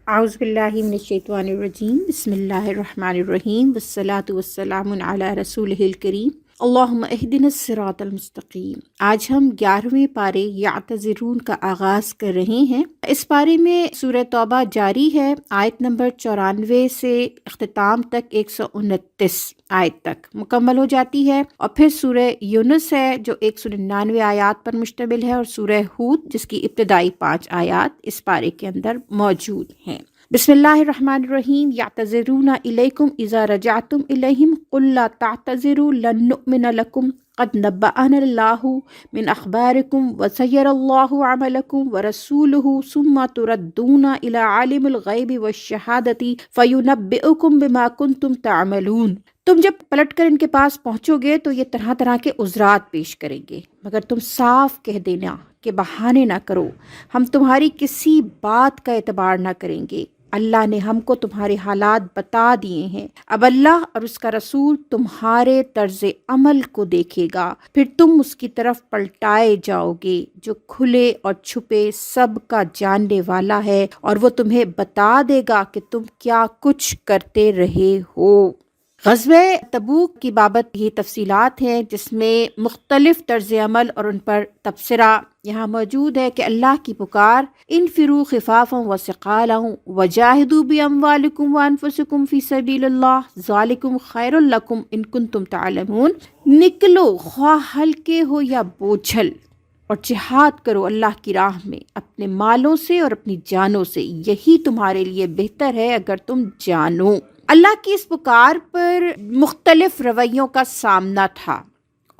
اعوذ باللہ من الشیطان الرجیم بسم اللہ الرحمن الرحیم والصلاۃ والسلام علی رسولہ الکریم اللہم اہدنا الصراط المستقیم۔ آج ہم 11ویں پارے یعتذرون کا آغاز کر رہے ہیں۔ اس پارے میں سورہ توبہ جاری ہے، آیت نمبر 94 سے اختتام تک 129 آیت تک مکمل ہو جاتی ہے، اور پھر سورہ یونس ہے جو 199 آیات پر مشتمل ہے، اور سورہ ہود جس کی ابتدائی 5 آیات اس پارے کے اندر موجود ہیں۔ بسم اللہ الرحمن الرحیم۔ یعتذرون الیکم اذا رجعتم الیہم قل لا تعتذروا لن نؤمن لکم قد نبأنا اللہ من اخبارکم وسیر اللہ عملکم ورسولہ ثم تردون الی عالم الغیب والشہادۃ فینبئکم بما کنتم تعملون۔ تم جب پلٹ کر ان کے پاس پہنچو گے تو یہ طرح طرح کے عذرات پیش کریں گے، مگر تم صاف کہہ دینا کہ بہانے نہ کرو، ہم تمہاری کسی بات کا اعتبار نہ کریں گے، اللہ نے ہم کو تمہارے حالات بتا دیے ہیں۔ اب اللہ اور اس کا رسول تمہارے طرز عمل کو دیکھے گا، پھر تم اس کی طرف پلٹائے جاؤ گے جو کھلے اور چھپے سب کا جاننے والا ہے، اور وہ تمہیں بتا دے گا کہ تم کیا کچھ کرتے رہے ہو۔ غزوہ تبوک کی بابت یہ تفصیلات ہیں جس میں مختلف طرز عمل اور ان پر تبصرہ یہاں موجود ہے کہ اللہ کی پکار انفروا خفافا وثقالا وجاہدوا باموالکم وانفسکم فی سبیل اللہ ذالکم خیر لکم ان کنتم تعلمون۔ نکلو خواہ ہلکے ہو یا بوجھل، اور جہاد کرو اللہ کی راہ میں اپنے مالوں سے اور اپنی جانوں سے، یہی تمہارے لیے بہتر ہے اگر تم جانو۔ اللہ کی اس پکار پر مختلف رویوں کا سامنا تھا،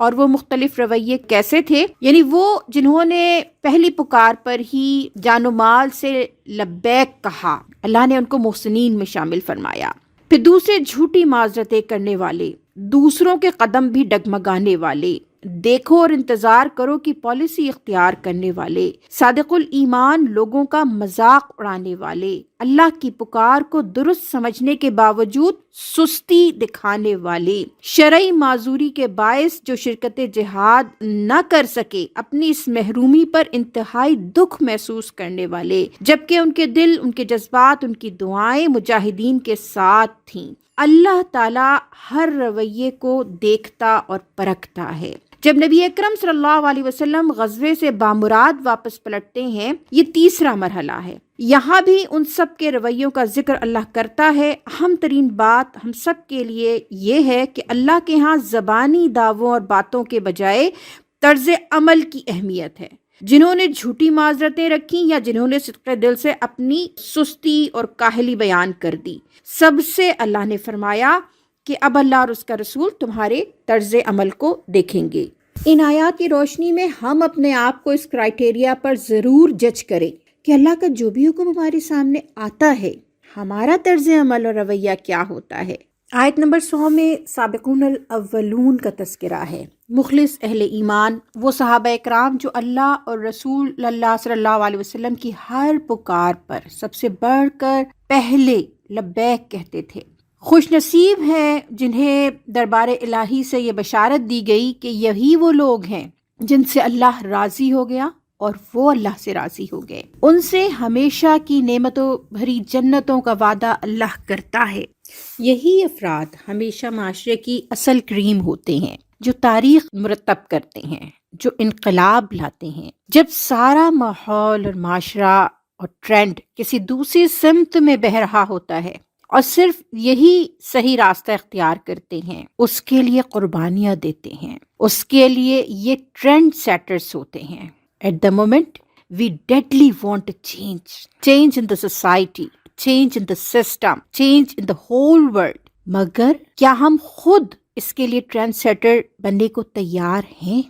اور وہ مختلف رویے کیسے تھے؟ یعنی وہ جنہوں نے پہلی پکار پر ہی جان و مال سے لبیک کہا، اللہ نے ان کو محسنین میں شامل فرمایا۔ پھر دوسرے جھوٹی معذرتیں کرنے والے، دوسروں کے قدم بھی ڈگمگانے والے، دیکھو اور انتظار کرو کی پالیسی اختیار کرنے والے، صادق الایمان لوگوں کا مذاق اڑانے والے، اللہ کی پکار کو درست سمجھنے کے باوجود سستی دکھانے والے، شرعی معذوری کے باعث جو شرکت جہاد نہ کر سکے، اپنی اس محرومی پر انتہائی دکھ محسوس کرنے والے، جبکہ ان کے دل، ان کے جذبات، ان کی دعائیں مجاہدین کے ساتھ تھیں۔ اللہ تعالیٰ ہر رویے کو دیکھتا اور پرکھتا ہے۔ جب نبی اکرم صلی اللہ علیہ وسلم غزوے سے بامراد واپس پلٹتے ہیں، یہ تیسرا مرحلہ ہے۔ یہاں بھی ان سب کے رویوں کا ذکر اللہ کرتا ہے۔ اہم ترین بات ہم سب کے لیے یہ ہے کہ اللہ کے ہاں زبانی دعووں اور باتوں کے بجائے طرز عمل کی اہمیت ہے۔ جنہوں نے جھوٹی معذرتیں رکھی یا جنہوں نے صدق دل سے اپنی سستی اور کاہلی بیان کر دی، سب سے اللہ نے فرمایا کہ اب اللہ اور اس کا رسول تمہارے طرز عمل کو دیکھیں گے۔ ان آیات کی روشنی میں ہم اپنے آپ کو اس کرائٹیریا پر ضرور جج کریں کہ اللہ کا جو بھی حکم ہمارے سامنے آتا ہے، ہمارا طرز عمل اور رویہ کیا ہوتا ہے۔ آیت نمبر 100 میں سابقون الاولون کا تذکرہ ہے۔ مخلص اہل ایمان، وہ صحابہ اکرام جو اللہ اور رسول اللہ صلی اللہ علیہ وسلم کی ہر پکار پر سب سے بڑھ کر پہلے لبیک کہتے تھے۔ خوش نصیب ہیں جنہیں دربار الہی سے یہ بشارت دی گئی کہ یہی وہ لوگ ہیں جن سے اللہ راضی ہو گیا اور وہ اللہ سے راضی ہو گئے۔ ان سے ہمیشہ کی نعمتوں بھری جنتوں کا وعدہ اللہ کرتا ہے۔ یہی افراد ہمیشہ معاشرے کی اصل کریم ہوتے ہیں، جو تاریخ مرتب کرتے ہیں، جو انقلاب لاتے ہیں۔ جب سارا ماحول اور معاشرہ اور ٹرینڈ کسی دوسری سمت میں بہہ رہا ہوتا ہے اور صرف یہی صحیح راستہ اختیار کرتے ہیں، اس کے لیے قربانیاں دیتے ہیں، اس کے لیے یہ ٹرینڈ سیٹرز ہوتے ہیں۔ At the moment, we deadly want a change in the society, change in the system, change in the whole world. مگر کیا ہم خود اس کے لیے ٹرینڈ سیٹر بننے کو تیار ہیں؟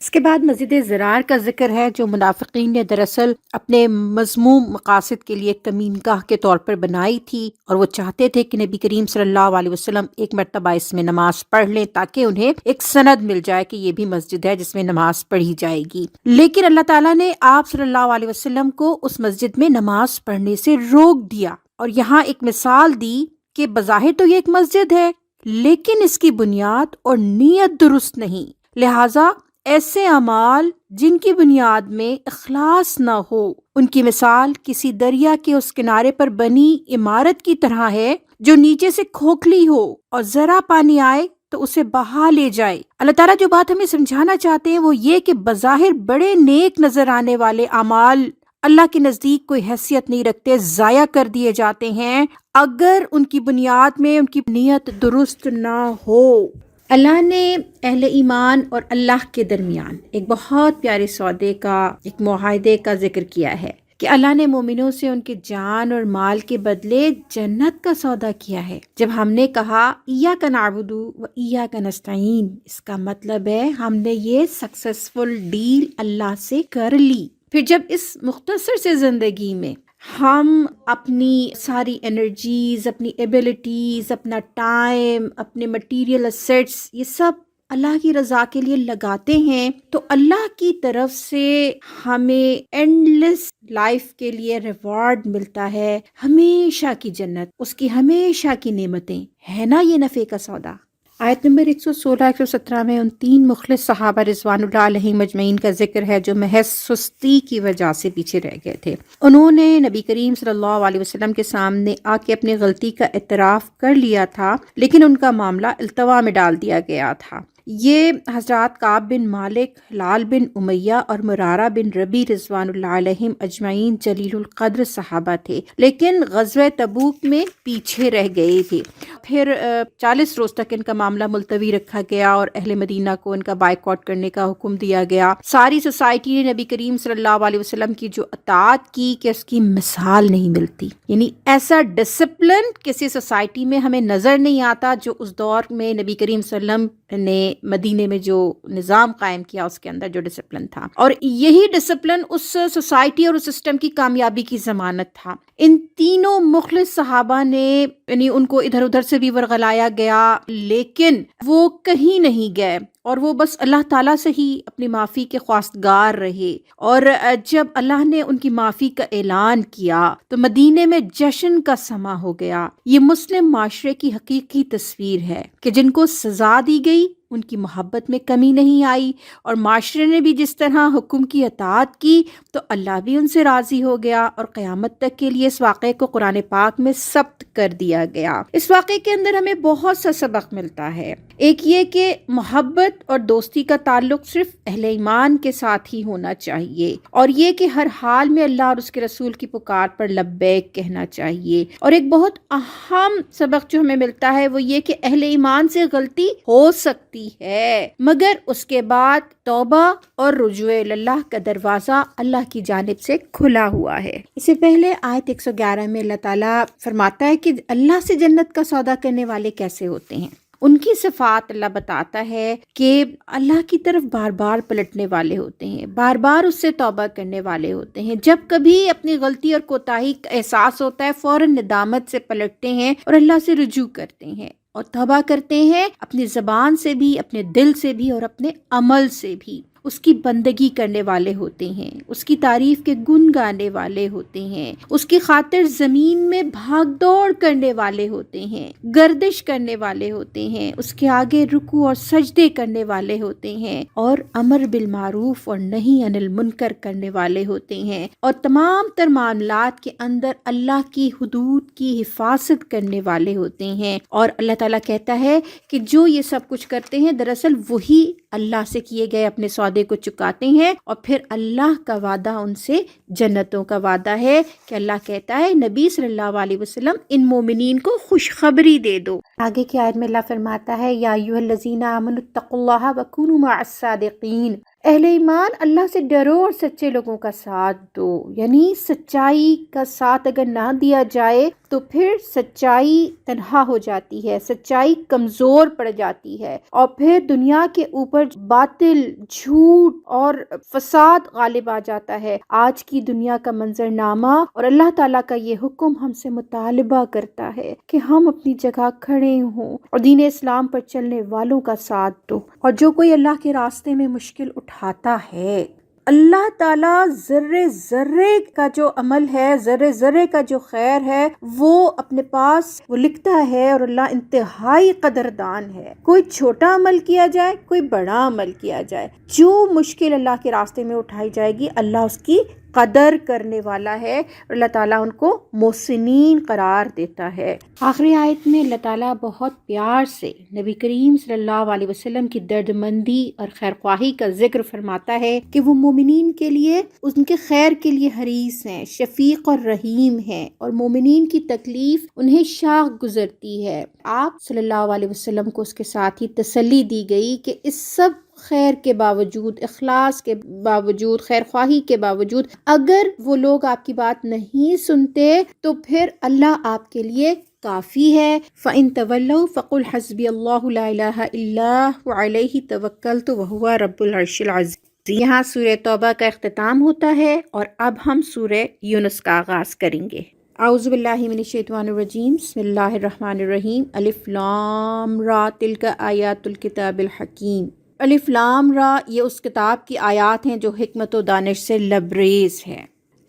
اس کے بعد مزید ضرار کا ذکر ہے جو منافقین نے دراصل اپنے مذموم مقاصد کے لیے کمینگاہ کے طور پر بنائی تھی، اور وہ چاہتے تھے کہ نبی کریم صلی اللہ علیہ وسلم ایک مرتبہ اس میں نماز پڑھ لیں تاکہ انہیں ایک سند مل جائے کہ یہ بھی مسجد ہے جس میں نماز پڑھی جائے گی۔ لیکن اللہ تعالیٰ نے آپ صلی اللہ علیہ وسلم کو اس مسجد میں نماز پڑھنے سے روک دیا، اور یہاں ایک مثال دی کہ بظاہر تو یہ ایک مسجد ہے لیکن اس کی بنیاد اور نیت درست نہیں، لہٰذا ایسے اعمال جن کی بنیاد میں اخلاص نہ ہو، ان کی مثال کسی دریا کے اس کنارے پر بنی عمارت کی طرح ہے جو نیچے سے کھوکھلی ہو اور ذرا پانی آئے تو اسے بہا لے جائے۔ اللہ تعالیٰ جو بات ہمیں سمجھانا چاہتے ہیں وہ یہ کہ بظاہر بڑے نیک نظر آنے والے اعمال اللہ کے نزدیک کوئی حیثیت نہیں رکھتے، ضائع کر دیے جاتے ہیں اگر ان کی بنیاد میں ان کی نیت درست نہ ہو۔ اللہ نے اہل ایمان اور اللہ کے درمیان ایک بہت پیارے سودے کا، ایک معاہدے کا ذکر کیا ہے کہ اللہ نے مومنوں سے ان کے جان اور مال کے بدلے جنت کا سودا کیا ہے۔ جب ہم نے کہا ایاک نعبد و ایاک نستعین، اس کا مطلب ہے ہم نے یہ سکسیسفل ڈیل اللہ سے کر لی۔ پھر جب اس مختصر سے زندگی میں ہم اپنی ساری انرجیز، اپنی ایبلٹیز، اپنا ٹائم، اپنے مٹیریل اسیٹس، یہ سب اللہ کی رضا کے لیے لگاتے ہیں تو اللہ کی طرف سے ہمیں اینڈ لیس لائف کے لیے ریوارڈ ملتا ہے، ہمیشہ کی جنت، اس کی ہمیشہ کی نعمتیں، ہے نا یہ نفع کا سودا۔ آیت نمبر 116-117 میں ان 3 مخلص صحابہ رضوان اللہ علیہم اجمعین کا ذکر ہے جو محض سستی کی وجہ سے پیچھے رہ گئے تھے۔ انہوں نے نبی کریم صلی اللہ علیہ وسلم کے سامنے آ کے اپنی غلطی کا اعتراف کر لیا تھا، لیکن ان کا معاملہ التوا میں ڈال دیا گیا تھا۔ یہ حضرات کعب بن مالک، ہلال بن امیہ اور مرارہ بن ربی رضوان اللہ علیہم اجمعین جلیل القدر صحابہ تھے، لیکن غزوہ تبوک میں پیچھے رہ گئے تھے۔ پھر 40 روز تک ان کا معاملہ ملتوی رکھا گیا اور اہل مدینہ کو ان کا بائیکاٹ کرنے کا حکم دیا گیا۔ ساری سوسائٹی نے نبی کریم صلی اللہ علیہ وسلم کی جو اطاعت کی کہ اس کی مثال نہیں ملتی، یعنی ایسا ڈسپلن کسی سوسائٹی میں ہمیں نظر نہیں آتا جو اس دور میں نبی کریم صلی اللہ علیہ وسلم نے مدینے میں جو نظام قائم کیا اس کے اندر جو ڈسپلن تھا، اور یہی ڈسپلن اس سوسائٹی اور اس سسٹم کی کامیابی کی ضمانت تھا۔ ان تینوں مخلص صحابہ نے، یعنی ان کو ادھر ادھر سے بھی ورغلایا گیا لیکن وہ کہیں نہیں گئے اور وہ بس اللہ تعالیٰ سے ہی اپنی معافی کے خواستگار رہے، اور جب اللہ نے ان کی معافی کا اعلان کیا تو مدینے میں جشن کا سما ہو گیا۔ یہ مسلم معاشرے کی حقیقی تصویر ہے کہ جن کو سزا دی گئی ان کی محبت میں کمی نہیں آئی، اور معاشرے نے بھی جس طرح حکم کی اطاعت کی تو اللہ بھی ان سے راضی ہو گیا، اور قیامت تک کے لیے اس واقعے کو قرآن پاک میں ثبت کر دیا گیا۔ اس واقعے کے اندر ہمیں بہت سا سبق ملتا ہے۔ ایک یہ کہ محبت اور دوستی کا تعلق صرف اہل ایمان کے ساتھ ہی ہونا چاہیے، اور یہ کہ ہر حال میں اللہ اور اس کے رسول کی پکار پر لبیک کہنا چاہیے۔ اور ایک بہت اہم سبق جو ہمیں ملتا ہے وہ یہ کہ اہل ایمان سے غلطی ہو سکتی ہے، مگر اس کے بعد توبہ اور رجوع اللہ کا دروازہ اللہ کی جانب سے کھلا ہوا ہے۔ اس سے پہلے آیت 111 میں اللہ تعالیٰ فرماتا ہے کہ اللہ سے جنت کا سودا کرنے والے کیسے ہوتے ہیں۔ ان کی صفات اللہ بتاتا ہے کہ اللہ کی طرف بار بار پلٹنے والے ہوتے ہیں، بار بار اس سے توبہ کرنے والے ہوتے ہیں، جب کبھی اپنی غلطی اور کوتاہی کا احساس ہوتا ہے فوراً ندامت سے پلٹتے ہیں اور اللہ سے رجوع کرتے ہیں اور توبہ کرتے ہیں، اپنی زبان سے بھی، اپنے دل سے بھی اور اپنے عمل سے بھی۔ اس کی بندگی کرنے والے ہوتے ہیں، اس کی تعریف کے گن گانے والے ہوتے ہیں، اس کی خاطر زمین میں بھاگ دوڑ کرنے والے ہوتے ہیں، گردش کرنے والے ہوتے ہیں، اس کے آگے رکوع اور سجدے کرنے والے ہوتے ہیں، اور امر بالمعروف اور نہی عن المنکر کرنے والے ہوتے ہیں، اور تمام تر معاملات کے اندر اللہ کی حدود کی حفاظت کرنے والے ہوتے ہیں۔ اور اللہ تعالیٰ کہتا ہے کہ جو یہ سب کچھ کرتے ہیں دراصل وہی اللہ سے کیے گئے اپنے سودے کو چکاتے ہیں، اور پھر اللہ کا وعدہ ان سے جنتوں کا وعدہ ہے کہ اللہ کہتا ہے نبی صلی اللہ علیہ وسلم ان مومنین کو خوشخبری دے دو۔ آگے کی آیت میں اللہ فرماتا ہے یا ایھا الذین آمنوا اتقوا اللہ وکونوا مع الصادقین، اہل ایمان اللہ سے ڈرو اور سچے لوگوں کا ساتھ دو، یعنی سچائی کا ساتھ اگر نہ دیا جائے تو پھر سچائی تنہا ہو جاتی ہے، سچائی کمزور پڑ جاتی ہے، اور پھر دنیا کے اوپر باطل، جھوٹ اور فساد غالب آ جاتا ہے۔ آج کی دنیا کا منظرنامہ اور اللہ تعالیٰ کا یہ حکم ہم سے مطالبہ کرتا ہے کہ ہم اپنی جگہ کھڑے ہوں اور دین اسلام پر چلنے والوں کا ساتھ دو، اور جو کوئی اللہ کے راستے میں مشکل اٹھاتا ہے اللہ تعالیٰ ذرے ذرے کا جو عمل ہے، ذرے ذرے کا جو خیر ہے، وہ اپنے پاس وہ لکھتا ہے، اور اللہ انتہائی قدردان ہے۔ کوئی چھوٹا عمل کیا جائے، کوئی بڑا عمل کیا جائے، جو مشکل اللہ کے راستے میں اٹھائی جائے گی، اللہ اس کی قدر کرنے والا ہے، اور اللہ تعالیٰ ان کو محسنین قرار دیتا ہے۔ آخری آیت میں اللہ تعالیٰ بہت پیار سے نبی کریم صلی اللہ علیہ وسلم کی درد مندی اور خیر خواہی کا ذکر فرماتا ہے کہ وہ مومنین کے لیے، ان کے خیر کے لیے حریص ہیں، شفیق اور رحیم ہیں، اور مومنین کی تکلیف انہیں شاق گزرتی ہے۔ آپ صلی اللہ علیہ وسلم کو اس کے ساتھ ہی تسلی دی گئی کہ اس سب خیر کے باوجود، اخلاص کے باوجود، خیر خواہی کے باوجود، اگر وہ لوگ آپ کی بات نہیں سنتے تو پھر اللہ آپ کے لیے کافی ہے۔ فَإِن تَوَلَّوْا فَقُلْ حَسْبِيَ اللَّهُ لَا إِلَٰهَ إِلَّا هُوَ عَلَيْهِ تَوَكَّلْتُ وَهُوَ رَبُّ الْعَرْشِ الْعَظِيمِ۔ یہاں سورہ توبہ کا اختتام ہوتا ہے، اور اب ہم سورہ یونس کا آغاز کریں گے۔ اعوذ باللہ من الشیطان الرجیم، بسم اللہ الرحمن الرحیم۔ الف لام را تلک آیات الکتاب الحکیم۔ الف لام را، یہ اس کتاب کی آیات ہیں جو حکمت و دانش سے لبریز ہے۔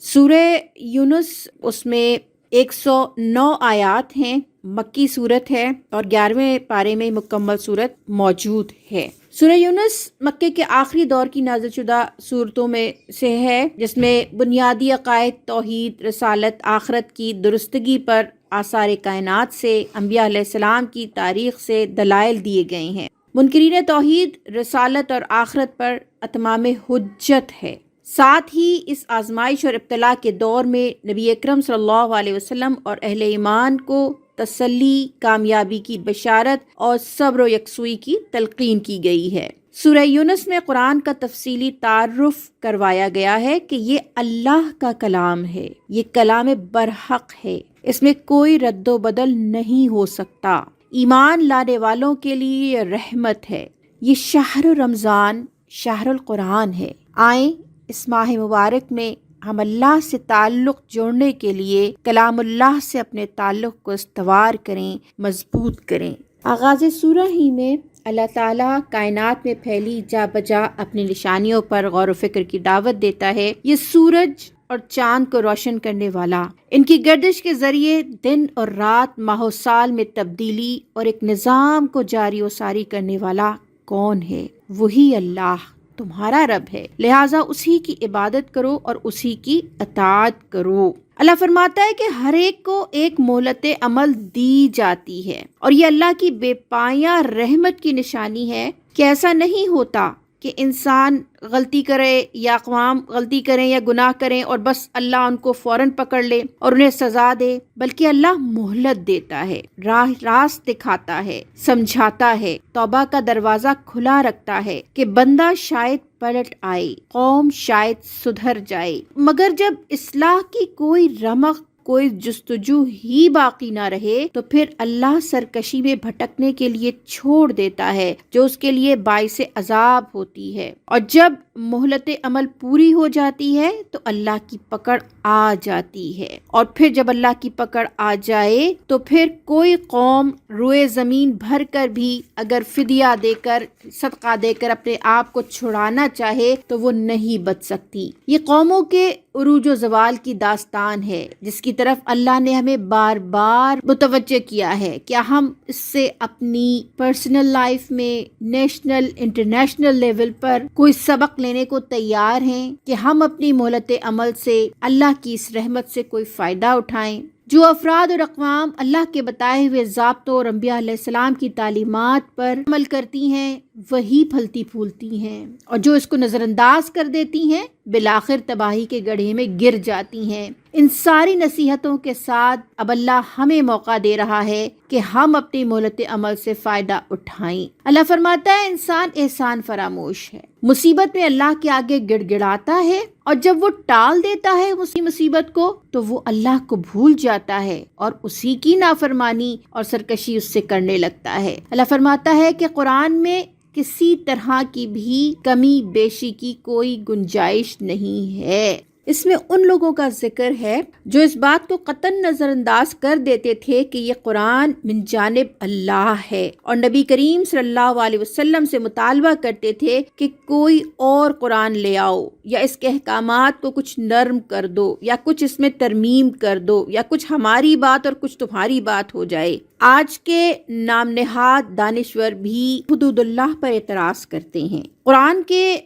سورہ یونس، اس میں 109 آیات ہیں، مکی صورت ہے، اور 11ویں پارے میں مکمل صورت موجود ہے۔ سورہ یونس مکے کے آخری دور کی نازل شدہ صورتوں میں سے ہے، جس میں بنیادی عقائد، توحید، رسالت، آخرت کی درستگی پر آثار کائنات سے، انبیاء علیہ السلام کی تاریخ سے دلائل دیے گئے ہیں۔ منکرین توحید، رسالت اور آخرت پر اتمام حجت ہے۔ ساتھ ہی اس آزمائش اور ابتلا کے دور میں نبی اکرم صلی اللہ علیہ وسلم اور اہل ایمان کو تسلی، کامیابی کی بشارت اور صبر و یکسوئی کی تلقین کی گئی ہے۔ سورہ یونس میں قرآن کا تفصیلی تعارف کروایا گیا ہے کہ یہ اللہ کا کلام ہے، یہ کلام برحق ہے، اس میں کوئی رد و بدل نہیں ہو سکتا۔ ایمان لانے والوں کے لیے یہ رحمت ہے۔ یہ شہر رمضان، شہر القرآن ہے۔ آئیں اس ماہ مبارک میں ہم اللہ سے تعلق جوڑنے کے لیے کلام اللہ سے اپنے تعلق کو استوار کریں، مضبوط کریں۔ آغاز سورہ ہی میں اللہ تعالیٰ کائنات میں پھیلی جا بجا اپنی نشانیوں پر غور و فکر کی دعوت دیتا ہے۔ یہ سورج اور چاند کو روشن کرنے والا، ان کی گردش کے ذریعے دن اور رات، ماہ و سال میں تبدیلی اور ایک نظام کو جاری و ساری کرنے والا کون ہے؟ وہی اللہ تمہارا رب ہے، لہٰذا اسی کی عبادت کرو اور اسی کی اطاعت کرو۔ اللہ فرماتا ہے کہ ہر ایک کو ایک مہلت عمل دی جاتی ہے، اور یہ اللہ کی بے پایاں رحمت کی نشانی ہے کہ ایسا نہیں ہوتا کہ انسان غلطی کرے یا اقوام غلطی کریں یا گناہ کریں اور بس اللہ ان کو فوراً پکڑ لے اور انہیں سزا دے، بلکہ اللہ مہلت دیتا ہے، راہ راست دکھاتا ہے، سمجھاتا ہے، توبہ کا دروازہ کھلا رکھتا ہے کہ بندہ شاید پلٹ آئے، قوم شاید سدھر جائے، مگر جب اصلاح کی کوئی رمق، کوئی جستجو ہی باقی نہ رہے تو پھر اللہ سرکشی میں بھٹکنے کے لیے چھوڑ دیتا ہے، جو اس کے لیے باعث عذاب ہوتی ہے۔ اور جب مہلت عمل پوری ہو جاتی ہے تو اللہ کی پکڑ آ جاتی ہے، اور پھر جب اللہ کی پکڑ آ جائے تو پھر کوئی قوم روئے زمین بھر کر بھی اگر فدیہ دے کر، صدقہ دے کر اپنے آپ کو چھڑانا چاہے تو وہ نہیں بچ سکتی۔ یہ قوموں کے عروج و زوال کی داستان ہے، جس کی طرف اللہ نے ہمیں بار بار متوجہ کیا ہے۔ کیا ہم اس سے اپنی پرسنل لائف میں، نیشنل انٹرنیشنل لیول پر کوئی سبق لینے کو تیار ہیں کہ ہم اپنی مہلت عمل سے اللہ کی اس رحمت سے کوئی فائدہ اٹھائیں؟ جو افراد اور اقوام اللہ کے بتائے ہوئے ضابطوں اور انبیاء علیہ السلام کی تعلیمات پر عمل کرتی ہیں وہی پھلتی پھولتی ہیں، اور جو اس کو نظر انداز کر دیتی ہیں بالآخر تباہی کے گڑھے میں گر جاتی ہیں۔ ان ساری نصیحتوں کے ساتھ اب اللہ ہمیں موقع دے رہا ہے کہ ہم اپنی مہلت عمل سے فائدہ اٹھائیں۔ اللہ فرماتا ہے انسان احسان فراموش ہے، مصیبت میں اللہ کے آگے گڑ گڑاتا ہے، اور جب وہ ٹال دیتا ہے اسی مصیبت کو تو وہ اللہ کو بھول جاتا ہے اور اسی کی نافرمانی اور سرکشی اس سے کرنے لگتا ہے۔ اللہ فرماتا ہے کہ قرآن میں کسی طرح کی بھی کمی بیشی کی کوئی گنجائش نہیں ہے۔ اس میں ان لوگوں کا ذکر ہے جو اس بات کو قطعاً نظر انداز کر دیتے تھے کہ یہ قرآن من جانب اللہ ہے، اور نبی کریم صلی اللہ علیہ وسلم سے مطالبہ کرتے تھے کہ کوئی اور قرآن لے آؤ، یا اس کے احکامات کو کچھ نرم کر دو، یا کچھ اس میں ترمیم کر دو، یا کچھ ہماری بات اور کچھ تمہاری بات ہو جائے۔ آج کے نام نہاد دانشور بھی حدود اللہ پر اعتراض کرتے ہیں، قرآن کے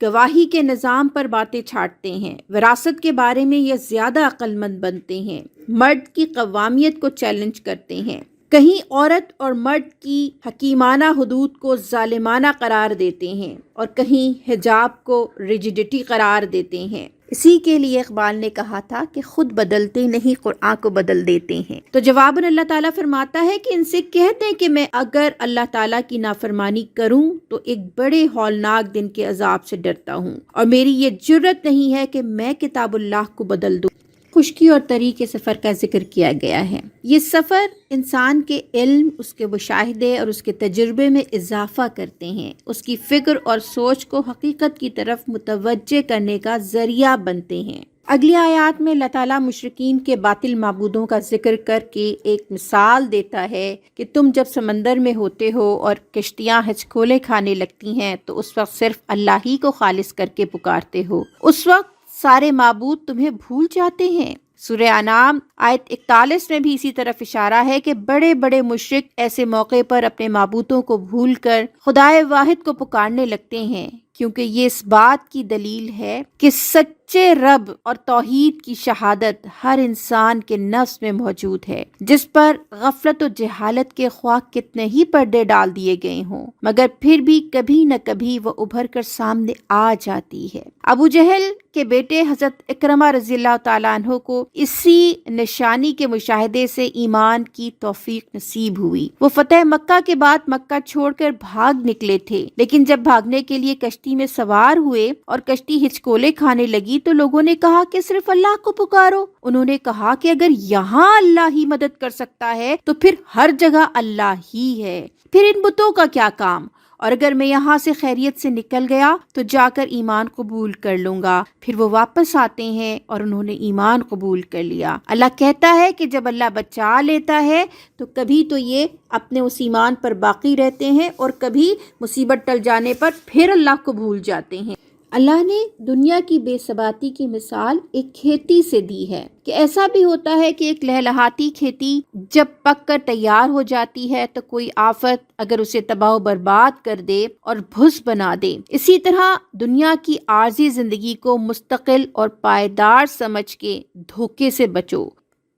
گواہی کے نظام پر باتیں چھاٹتے ہیں، وراثت کے بارے میں یہ زیادہ عقل مند بنتے ہیں، مرد کی قوامیت کو چیلنج کرتے ہیں، کہیں عورت اور مرد کی حکیمانہ حدود کو ظالمانہ قرار دیتے ہیں، اور کہیں حجاب کو ریجیڈیٹی قرار دیتے ہیں۔ اسی کے لیے اقبال نے کہا تھا کہ خود بدلتے نہیں قرآن کو بدل دیتے ہیں۔ تو جواباً اللہ تعالیٰ فرماتا ہے کہ ان سے کہتے ہیں کہ میں اگر اللہ تعالیٰ کی نافرمانی کروں تو ایک بڑے ہولناک دن کے عذاب سے ڈرتا ہوں، اور میری یہ جرت نہیں ہے کہ میں کتاب اللہ کو بدل دوں۔ خشکی اور طری کے سفر کا ذکر کیا گیا ہے۔ یہ سفر انسان کے علم، اس کے مشاہدے اور اس کے تجربے میں اضافہ کرتے ہیں، اس کی فکر اور سوچ کو حقیقت کی طرف متوجہ کرنے کا ذریعہ بنتے ہیں۔ اگلی آیات میں اللہ تعالیٰ مشرکین کے باطل معبودوں کا ذکر کر کے ایک مثال دیتا ہے کہ تم جب سمندر میں ہوتے ہو اور کشتیاں ہچکولے کھانے لگتی ہیں تو اس وقت صرف اللہ ہی کو خالص کر کے پکارتے ہو، اس وقت سارے معبود تمہیں بھول جاتے ہیں۔ سورہ انعام آیت 41 میں بھی اسی طرف اشارہ ہے کہ بڑے بڑے مشرک ایسے موقع پر اپنے معبودوں کو بھول کر خدائے واحد کو پکارنے لگتے ہیں، کیونکہ یہ اس بات کی دلیل ہے کہ سچے رب اور توحید کی شہادت ہر انسان کے نفس میں موجود ہے، جس پر غفلت و جہالت کے خواہ کتنے ہی پردے ڈال دیے گئے ہوں، مگر پھر بھی کبھی نہ کبھی وہ ابھر کر سامنے آ جاتی ہے۔ ابو جہل کے بیٹے حضرت اکرمہ رضی اللہ تعالیٰ عنہ کو اسی نشانی کے مشاہدے سے ایمان کی توفیق نصیب ہوئی۔ وہ فتح مکہ کے بعد مکہ چھوڑ کر بھاگ نکلے تھے، لیکن جب بھاگنے کے لیے کشتی میں سوار ہوئے اور کشتی ہچکولے کھانے لگی تو لوگوں نے کہا کہ صرف اللہ کو پکارو۔ انہوں نے کہا کہ اگر یہاں اللہ ہی مدد کر سکتا ہے تو پھر ہر جگہ اللہ ہی ہے، پھر ان بتوں کا کیا کام؟ اور اگر میں یہاں سے خیریت سے نکل گیا تو جا کر ایمان قبول کر لوں گا۔ پھر وہ واپس آتے ہیں اور انہوں نے ایمان قبول کر لیا۔ اللہ کہتا ہے کہ جب اللہ بچا لیتا ہے تو کبھی تو یہ اپنے اس ایمان پر باقی رہتے ہیں، اور کبھی مصیبت ٹل جانے پر پھر اللہ کو بھول جاتے ہیں۔ اللہ نے دنیا کی بے ثباتی کی مثال ایک کھیتی سے دی ہے کہ ایسا بھی ہوتا ہے کہ ایک لہلہاتی کھیتی جب پک کر تیار ہو جاتی ہے تو کوئی آفت اگر اسے تباہ و برباد کر دے اور بھس بنا دے، اسی طرح دنیا کی عارضی زندگی کو مستقل اور پائیدار سمجھ کے دھوکے سے بچو۔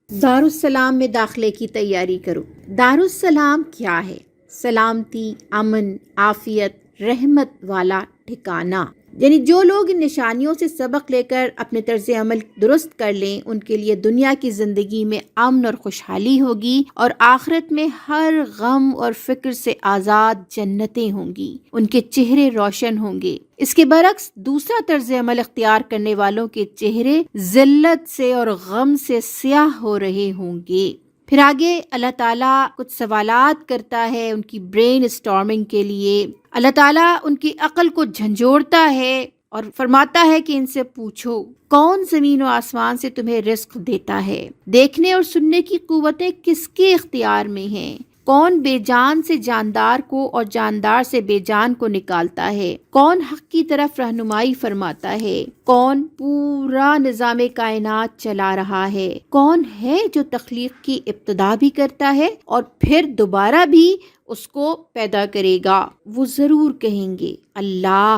دارالسلام میں داخلے کی تیاری کرو۔ دارالسلام کیا ہے؟ سلامتی، امن، عافیت، رحمت والا ٹھکانہ۔ یعنی جو لوگ ان نشانیوں سے سبق لے کر اپنے طرز عمل درست کر لیں، ان کے لیے دنیا کی زندگی میں امن اور خوشحالی ہوگی، اور آخرت میں ہر غم اور فکر سے آزاد جنتیں ہوں گی، ان کے چہرے روشن ہوں گے۔ اس کے برعکس دوسرا طرز عمل اختیار کرنے والوں کے چہرے ذلت سے اور غم سے سیاہ ہو رہے ہوں گے۔ پھر آگے اللہ تعالیٰ کچھ سوالات کرتا ہے ان کی برین اسٹارمنگ کے لیے۔ اللہ تعالیٰ ان کی عقل کو جھنجھوڑتا ہے اور فرماتا ہے کہ ان سے پوچھو، کون زمین و آسمان سے تمہیں رزق دیتا ہے؟ دیکھنے اور سننے کی قوتیں کس کے اختیار میں ہیں؟ کون بے جان سے جاندار کو اور جاندار سے بے جان کو نکالتا ہے؟ کون حق کی طرف رہنمائی فرماتا ہے؟ کون پورا نظام کائنات چلا رہا ہے؟ کون ہے جو تخلیق کی ابتدا بھی کرتا ہے اور پھر دوبارہ بھی اس کو پیدا کرے گا؟ وہ ضرور کہیں گے اللہ۔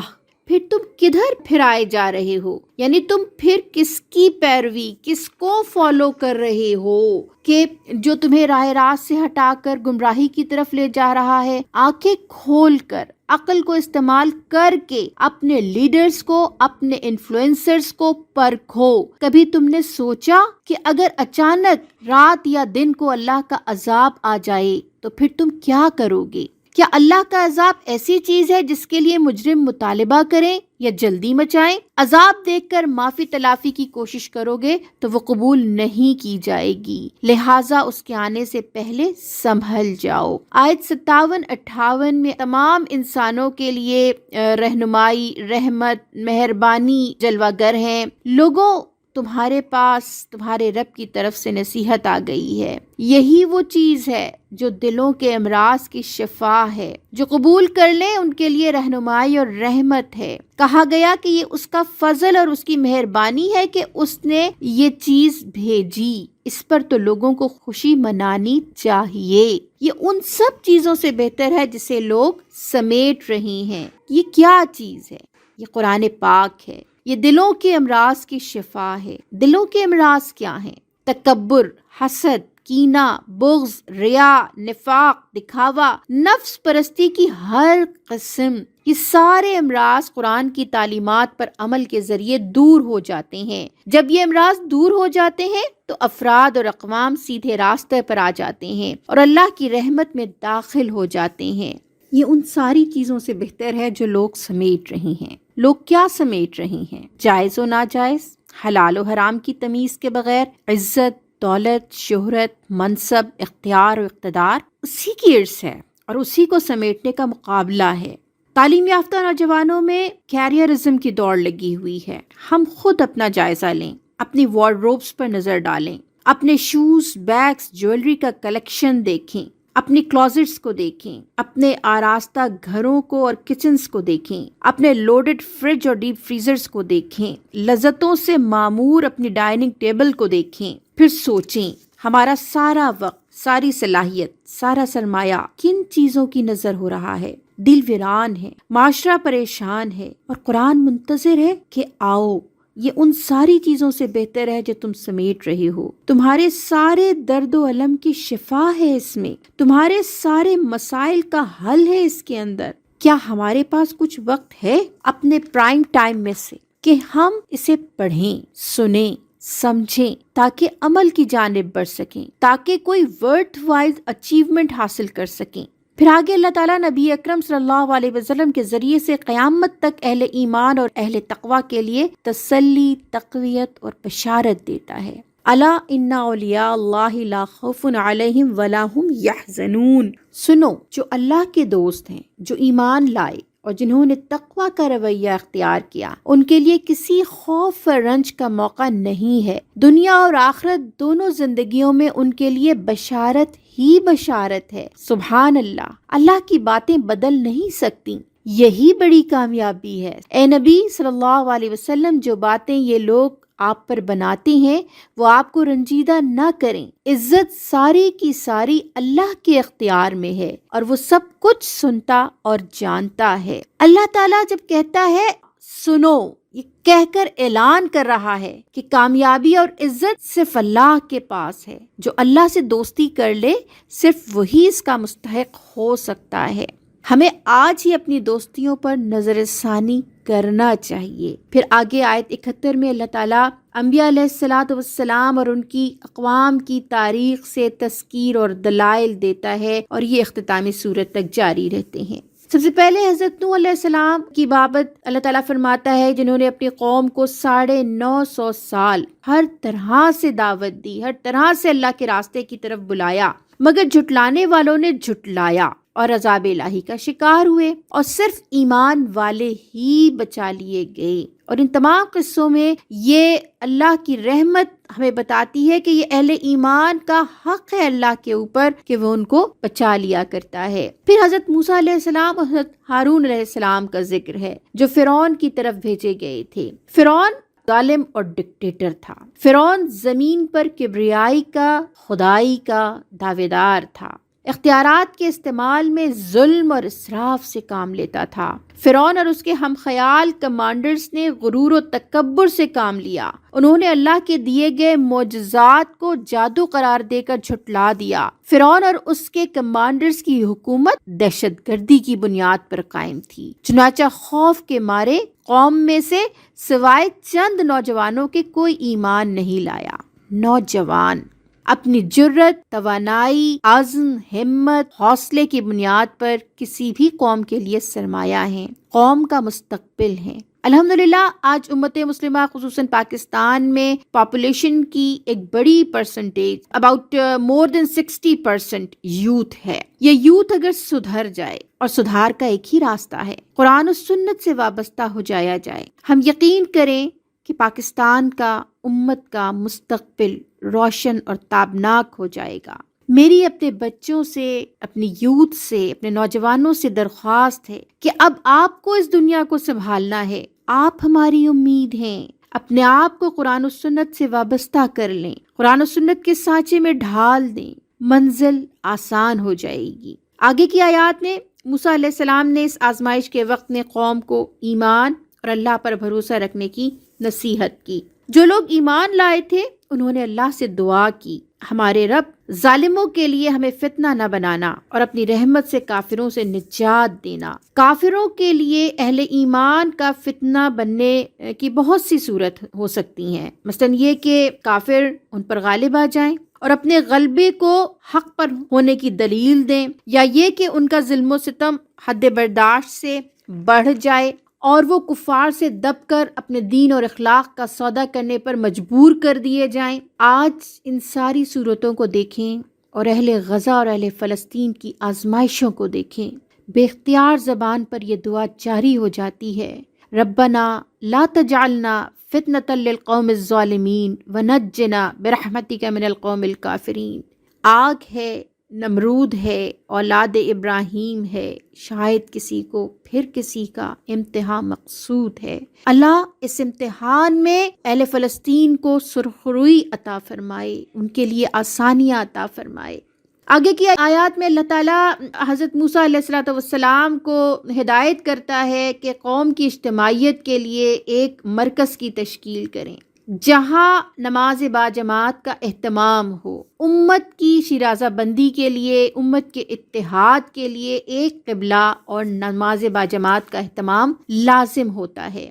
پھر تم کدھر پھرائے جا رہے ہو؟ یعنی تم پھر کس کی پیروی، کس کو فالو کر رہے ہو کہ جو تمہیں راہ راست سے ہٹا کر گمراہی کی طرف لے جا رہا ہے؟ آنکھیں کھول کر، عقل کو استعمال کر کے اپنے لیڈرز کو، اپنے انفلوئنسرز کو پرکھو۔ کبھی تم نے سوچا کہ اگر اچانک رات یا دن کو اللہ کا عذاب آ جائے تو پھر تم کیا کرو گے؟ کیا اللہ کا عذاب ایسی چیز ہے جس کے لیے مجرم مطالبہ کریں یا جلدی مچائیں؟ عذاب دیکھ کر معافی تلافی کی کوشش کرو گے تو وہ قبول نہیں کی جائے گی، لہٰذا اس کے آنے سے پہلے سنبھل جاؤ۔ آیت 57-58 میں تمام انسانوں کے لیے رہنمائی، رحمت، مہربانی جلوہ گر ہیں۔ لوگوں، تمہارے پاس تمہارے رب کی طرف سے نصیحت آ گئی ہے، یہی وہ چیز ہے جو دلوں کے امراض کی شفا ہے، جو قبول کر لیں ان کے لیے رہنمائی اور رحمت ہے۔ کہا گیا کہ یہ اس کا فضل اور اس کی مہربانی ہے کہ اس نے یہ چیز بھیجی، اس پر تو لوگوں کو خوشی منانی چاہیے۔ یہ ان سب چیزوں سے بہتر ہے جسے لوگ سمیٹ رہی ہیں۔ یہ کیا چیز ہے؟ یہ قرآن پاک ہے، یہ دلوں کے امراض کی شفا ہے۔ دلوں کے امراض کیا ہیں؟ تکبر، حسد، کینہ، بغض، ریا، نفاق، دکھاوا، نفس پرستی کی ہر قسم، یہ سارے امراض قرآن کی تعلیمات پر عمل کے ذریعے دور ہو جاتے ہیں۔ جب یہ امراض دور ہو جاتے ہیں تو افراد اور اقوام سیدھے راستے پر آ جاتے ہیں اور اللہ کی رحمت میں داخل ہو جاتے ہیں۔ یہ ان ساری چیزوں سے بہتر ہے جو لوگ سمیٹ رہی ہیں۔ لوگ کیا سمیٹ رہی ہیں؟ جائز و ناجائز، حلال و حرام کی تمیز کے بغیر، عزت، دولت، شہرت، منصب، اختیار و اقتدار اسی کی ارث ہے اور اسی کو سمیٹنے کا مقابلہ ہے۔ تعلیم یافتہ نوجوانوں میں کیریئرزم کی دوڑ لگی ہوئی ہے۔ ہم خود اپنا جائزہ لیں، اپنی وارڈروبس پر نظر ڈالیں، اپنے شوز، بیگز، جیولری کا کلیکشن دیکھیں، اپنی کلوزٹس کو دیکھیں، اپنے آراستہ گھروں کو اور کچنز کو دیکھیں، اپنے لوڈڈ فریج اور ڈیپ فریزرز کو دیکھیں، لذتوں سے معمور اپنی ڈائننگ ٹیبل کو دیکھیں، پھر سوچیں ہمارا سارا وقت، ساری صلاحیت، سارا سرمایہ کن چیزوں کی نظر ہو رہا ہے۔ دل ویران ہے، معاشرہ پریشان ہے اور قرآن منتظر ہے کہ آؤ۔ یہ ان ساری چیزوں سے بہتر ہے جو تم سمیٹ رہے ہو۔ تمہارے سارے درد و الم کی شفا ہے اس میں، تمہارے سارے مسائل کا حل ہے اس کے اندر۔ کیا ہمارے پاس کچھ وقت ہے اپنے پرائم ٹائم میں سے کہ ہم اسے پڑھیں، سنیں، سمجھیں تاکہ عمل کی جانب بڑھ سکیں، تاکہ کوئی ورتھ وائز اچیومنٹ حاصل کر سکیں؟ پھر آگے اللہ تعالیٰ نبی اکرم صلی اللہ علیہ وسلم کے ذریعے سے قیامت تک اہل ایمان اور اہل تقوی کے لیے تسلی، تقویت اور بشارت دیتا ہے۔ الا ان اولیاء اللہ لا خوف علیہم ولا ہم یحزنون۔ سنو، جو اللہ کے دوست ہیں، جو ایمان لائے اور جنہوں نے تقوی کا رویہ اختیار کیا، ان کے لیے کسی خوف و رنج کا موقع نہیں ہے۔ دنیا اور آخرت دونوں زندگیوں میں ان کے لیے بشارت ہی بشارت ہے۔ سبحان اللہ، اللہ کی باتیں بدل نہیں سکتی، یہی بڑی کامیابی ہے۔ اے نبی صلی اللہ علیہ وسلم، جو باتیں یہ لوگ آپ پر بناتے ہیں وہ آپ کو رنجیدہ نہ کریں۔ عزت ساری کی ساری اللہ کے اختیار میں ہے اور وہ سب کچھ سنتا اور جانتا ہے۔ اللہ تعالیٰ جب کہتا ہے سنو، یہ کہہ کر اعلان کر رہا ہے کہ کامیابی اور عزت صرف اللہ کے پاس ہے۔ جو اللہ سے دوستی کر لے صرف وہی اس کا مستحق ہو سکتا ہے۔ ہمیں آج ہی اپنی دوستیوں پر نظر ثانی کرنا چاہیے۔ پھر آگے آیت 71 میں اللہ تعالیٰ انبیاء علیہ الصلاۃ والسلام اور ان کی اقوام کی تاریخ سے تذکیر اور دلائل دیتا ہے اور یہ اختتامی سورت تک جاری رہتے ہیں۔ سب سے پہلے حضرت نوح علیہ السلام کی بابت اللہ تعالیٰ فرماتا ہے جنہوں نے اپنی قوم کو 950 سال ہر طرح سے دعوت دی، ہر طرح سے اللہ کے راستے کی طرف بلایا، مگر جھٹلانے والوں نے جھٹلایا اور عذاب الہی کا شکار ہوئے، اور صرف ایمان والے ہی بچا لیے گئے۔ اور ان تمام قصوں میں یہ اللہ کی رحمت ہمیں بتاتی ہے کہ یہ اہل ایمان کا حق ہے اللہ کے اوپر کہ وہ ان کو بچا لیا کرتا ہے۔ پھر حضرت موسیٰ علیہ السلام اور حضرت ہارون علیہ السلام کا ذکر ہے جو فرعون کی طرف بھیجے گئے تھے۔ فرعون ظالم اور ڈکٹیٹر تھا۔ فرعون زمین پر کبریائی کا، خدائی کا دعوے دار تھا، اختیارات کے استعمال میں ظلم اور اسراف سے کام لیتا تھا۔ فرعون اور اس کے ہم خیال کمانڈرز نے غرور و تکبر سے کام لیا۔ انہوں نے اللہ کے دیے گئے معجزات کو جادو قرار دے کر جھٹلا دیا۔ فرعون اور اس کے کمانڈرز کی حکومت دہشت گردی کی بنیاد پر قائم تھی، چنانچہ خوف کے مارے قوم میں سے سوائے چند نوجوانوں کے کوئی ایمان نہیں لایا۔ نوجوان اپنی جرت، توانائی، عزم، ہمت، حوصلے کی بنیاد پر کسی بھی قوم کے لیے سرمایہ ہیں، قوم کا مستقبل ہیں۔ الحمدللہ آج امت مسلمہ خصوصاً پاکستان میں پاپولیشن کی ایک بڑی percentage about more than 60% youth ہے۔ یہ یوتھ اگر سدھر جائے، اور سدھار کا ایک ہی راستہ ہے، قرآن و سنت سے وابستہ ہو جایا جائے، ہم یقین کریں کہ پاکستان کا، امت کا مستقبل روشن اور تابناک ہو جائے گا۔ میری اپنے بچوں سے، اپنی یوتھ سے، اپنے نوجوانوں سے درخواست ہے کہ اب آپ کو اس دنیا کو سنبھالنا ہے، آپ ہماری امید ہیں۔ اپنے آپ کو قرآن و سنت سے وابستہ کر لیں، قرآن و سنت کے سانچے میں ڈھال دیں، منزل آسان ہو جائے گی۔ آگے کی آیات میں موسیٰ علیہ السلام نے اس آزمائش کے وقت میں قوم کو ایمان اور اللہ پر بھروسہ رکھنے کی نصیحت کی۔ جو لوگ ایمان لائے تھے انہوں نے اللہ سے دعا کی، ہمارے رب ظالموں کے لیے ہمیں فتنہ نہ بنانا اور اپنی رحمت سے کافروں سے نجات دینا۔ کافروں کے لیے اہل ایمان کا فتنہ بننے کی بہت سی صورت ہو سکتی ہیں، مثلا یہ کہ کافر ان پر غالب آ جائیں اور اپنے غلبے کو حق پر ہونے کی دلیل دیں، یا یہ کہ ان کا ظلم و ستم حد برداشت سے بڑھ جائے اور وہ کفار سے دب کر اپنے دین اور اخلاق کا سودا کرنے پر مجبور کر دیے جائیں۔ آج ان ساری صورتوں کو دیکھیں اور اہل غزہ اور اہل فلسطین کی آزمائشوں کو دیکھیں، بے اختیار زبان پر یہ دعا جاری ہو جاتی ہے، ربنا لا تجعلنا فتنة للقوم الظالمین ونجنا برحمتک من القوم الکافرین۔ آگ ہے، نمرود ہے، اولاد ابراہیم ہے، شاید کسی کو پھر کسی کا امتحان مقصود ہے۔ اللہ اس امتحان میں اہل فلسطین کو سرخروئی عطا فرمائے، ان کے لیے آسانیاں عطا فرمائے۔ آگے کی آیات میں اللہ تعالیٰ حضرت موسیٰ علیہ السلام کو ہدایت کرتا ہے کہ قوم کی اجتماعیت کے لیے ایک مرکز کی تشکیل کریں جہاں نماز باجماعت کا اہتمام ہو۔ امت کی شیرازہ بندی کے لیے، امت کے اتحاد کے لیے ایک قبلہ اور نماز باجماعت کا اہتمام لازم ہوتا ہے۔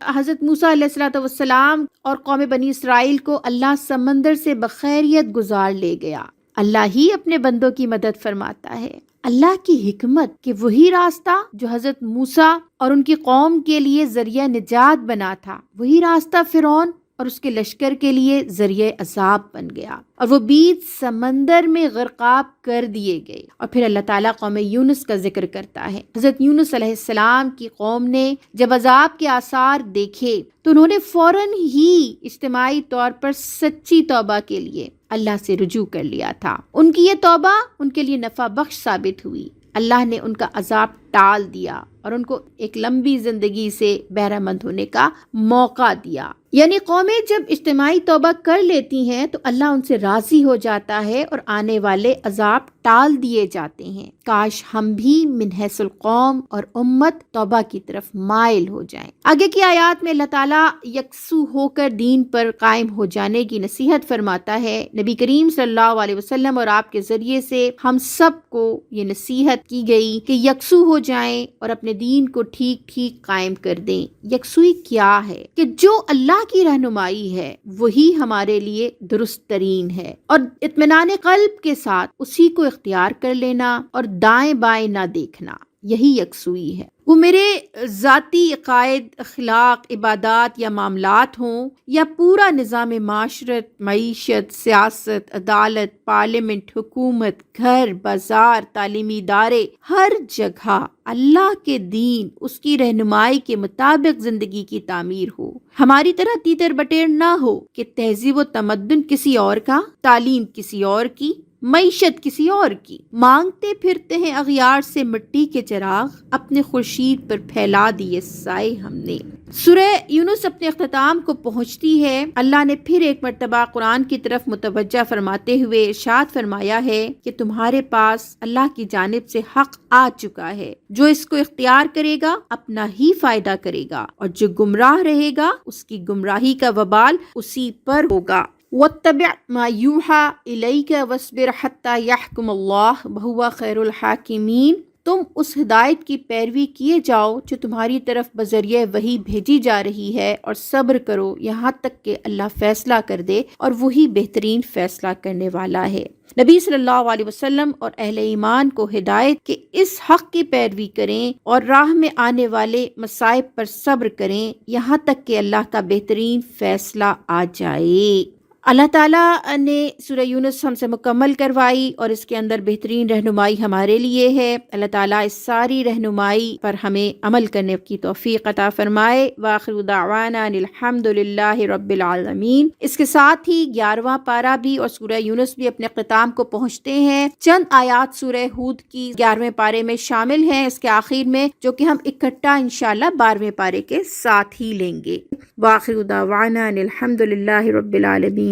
حضرت موسیٰ علیہ السلام اور قوم بنی اسرائیل کو اللہ سمندر سے بخیریت گزار لے گیا۔ اللہ ہی اپنے بندوں کی مدد فرماتا ہے۔ اللہ کی حکمت کہ وہی راستہ جو حضرت موسیٰ اور ان کی قوم کے لیے ذریعہ نجات بنا تھا، وہی راستہ فرعون اور اس کے لشکر کے لیے ذریعہ عذاب بن گیا، اور وہ بیچ سمندر میں غرقاب کر دیے گئے۔ اور پھر اللہ تعالیٰ قوم یونس کا ذکر کرتا ہے۔ حضرت یونس علیہ السلام کی قوم نے جب عذاب کے آثار دیکھے تو انہوں نے فوراً ہی اجتماعی طور پر سچی توبہ کے لیے اللہ سے رجوع کر لیا تھا۔ ان کی یہ توبہ ان کے لیے نفع بخش ثابت ہوئی۔ اللہ نے ان کا عذاب ٹال دیا اور ان کو ایک لمبی زندگی سے بہرہ مند ہونے کا موقع دیا۔ یعنی قومیں جب اجتماعی توبہ کر لیتی ہیں تو اللہ ان سے راضی ہو جاتا ہے اور آنے والے عذاب ٹال دیے جاتے ہیں۔ کاش ہم بھی من حیث القوم اور امت توبہ کی طرف مائل ہو جائیں۔ آگے کی آیات میں اللہ تعالیٰ یکسو ہو کر دین پر قائم ہو جانے کی نصیحت فرماتا ہے۔ نبی کریم صلی اللہ علیہ وسلم اور آپ کے ذریعے سے ہم سب کو یہ نصیحت کی گئی کہ یکسو ہو جائیں اور اپنے دین کو ٹھیک ٹھیک قائم کر دیں۔ یکسوئی کیا ہے؟ کہ جو اللہ کی رہنمائی ہے وہی ہمارے لیے درست ترین ہے، اور اطمینان قلب کے ساتھ اسی کو اختیار کر لینا اور دائیں بائیں نہ دیکھنا، یہی یکسوئی ہے۔ وہ میرے ذاتی عقائد، اخلاق، عبادات یا معاملات ہوں یا پورا نظام معاشرت، معیشت، سیاست، عدالت، پارلیمنٹ، حکومت، گھر، بازار، تعلیمی ادارے، ہر جگہ اللہ کے دین، اس کی رہنمائی کے مطابق زندگی کی تعمیر ہو۔ ہماری طرح تیتر بٹیر نہ ہو کہ تہذیب و تمدن کسی اور کا، تعلیم کسی اور کی، معیشت کسی اور کی۔ مانگتے پھرتے ہیں اغیار سے مٹی کے چراغ، اپنے خورشید پر پھیلا دیے سائے ہم نے۔ سورہ یونس اپنے اختتام کو پہنچتی ہے۔ اللہ نے پھر ایک مرتبہ قرآن کی طرف متوجہ فرماتے ہوئے ارشاد فرمایا ہے کہ تمہارے پاس اللہ کی جانب سے حق آ چکا ہے، جو اس کو اختیار کرے گا اپنا ہی فائدہ کرے گا، اور جو گمراہ رہے گا اس کی گمراہی کا وبال اسی پر ہوگا۔ وَاتَّبِعْ مَا يُوحَى إِلَيْكَ وَاصْبِرْ حَتَّى يَحْكُمَ اللَّهُ وَهُوَ خَيْرُ الْحَاكِمِينَ۔ تم اس ہدایت کی پیروی کیے جاؤ جو تمہاری طرف بذریعہ وحی بھیجی جا رہی ہے، اور صبر کرو یہاں تک کہ اللہ فیصلہ کر دے، اور وہی بہترین فیصلہ کرنے والا ہے۔ نبی صلی اللہ علیہ وسلم اور اہل ایمان کو ہدایت کہ اس حق کی پیروی کریں اور راہ میں آنے والے مصائب پر صبر کریں یہاں تک کہ اللہ کا بہترین فیصلہ آ جائے۔ اللہ تعالیٰ نے سورہ یونس ہم سے مکمل کروائی اور اس کے اندر بہترین رہنمائی ہمارے لیے ہے۔ اللہ تعالیٰ اس ساری رہنمائی پر ہمیں عمل کرنے کی توفیق عطا فرمائے۔ وآخر دعوانا ان الحمد للہ رب العالمین۔ اس کے ساتھ ہی 11واں پارہ بھی اور سورہ یونس بھی اپنے اختتام کو پہنچتے ہیں۔ چند آیات سورہ ہود کی 11ویں پارے میں شامل ہیں اس کے آخر میں، جو کہ ہم اکٹھا انشاءاللہ 12ویں پارے کے ساتھ ہی لیں گے۔ وآخر دعوانا ان الحمد للہ رب العالمین۔